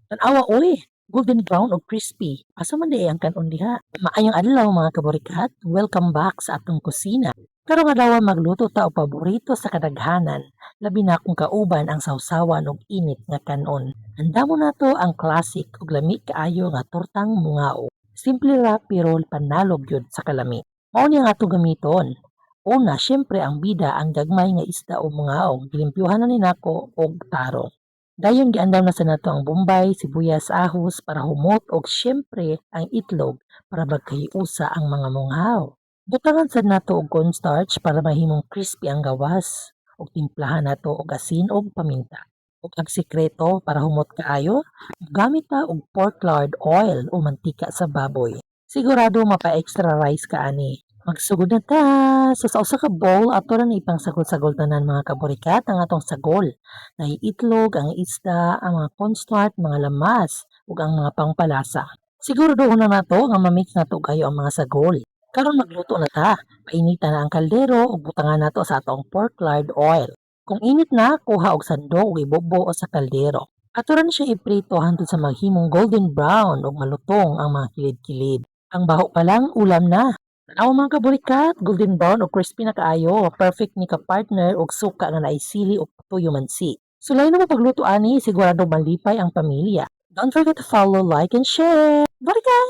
Tan-awa oy, golden brown o crispy. Asa man di ang kanon diha? Maayong adlaw mga kaborikat. Welcome back sa atong kusina. Karong adlaw magluto ta og paborito sa kadaghanan. Labi na kung kauban ang sawsawan og init nga kanon. Andamo na to ang classic ug lami kaayo nga tortang mungao. Simple ra pero panalog yun sa kalami. Mao ni ang atong gamiton. Una, syempre ang bida ang gagmay nga isda o mungaong. Gilimpyuhan na ni nako og tarong. Dayon giandam na sa nato ang bombay, sibuyas, ahos para humot og syempre ang itlog para magkahiusa ang mga munghaw. Butangan sad nato og cornstarch para mahimong crispy ang gawas ug timplahan nato og asin ug paminta. Ug ang sikreto para humot kaayo, gamit ta og pork lard oil o mantika sa baboy. Sigurado mapa-extra rice ka ani. Magsugod na ta! So sa usa ka bowl, ato na ipang sagol-sagol tanan mga kaborikat ang atong sagol. Nay itlog, ang isda, ang mga cornstarch, mga lamas, ug ang mga pangpalasa. Siguro doon na nato nga mamix nato kayo ang mga sagol. Karon magluto na ta. Painitan na ang kaldero ug butangan nato sa atong pork lard oil. Kung init na, kuha og sandok ug ibubuo sa kaldero. Ato ra na siya iprito hangtod sa maghimong golden brown ug malutong ang mga kilid-kilid. Ang baho pa lang, ulam na. Tanaw mga kaburikat, golden brown o crispy na kaayo. Perfect ni ka partner og suka nga naay sili o tuyo mansi. Sulay na mo pagluto ani, sigurado malipay ang pamilya. Don't forget to follow, like, and share. Barikat!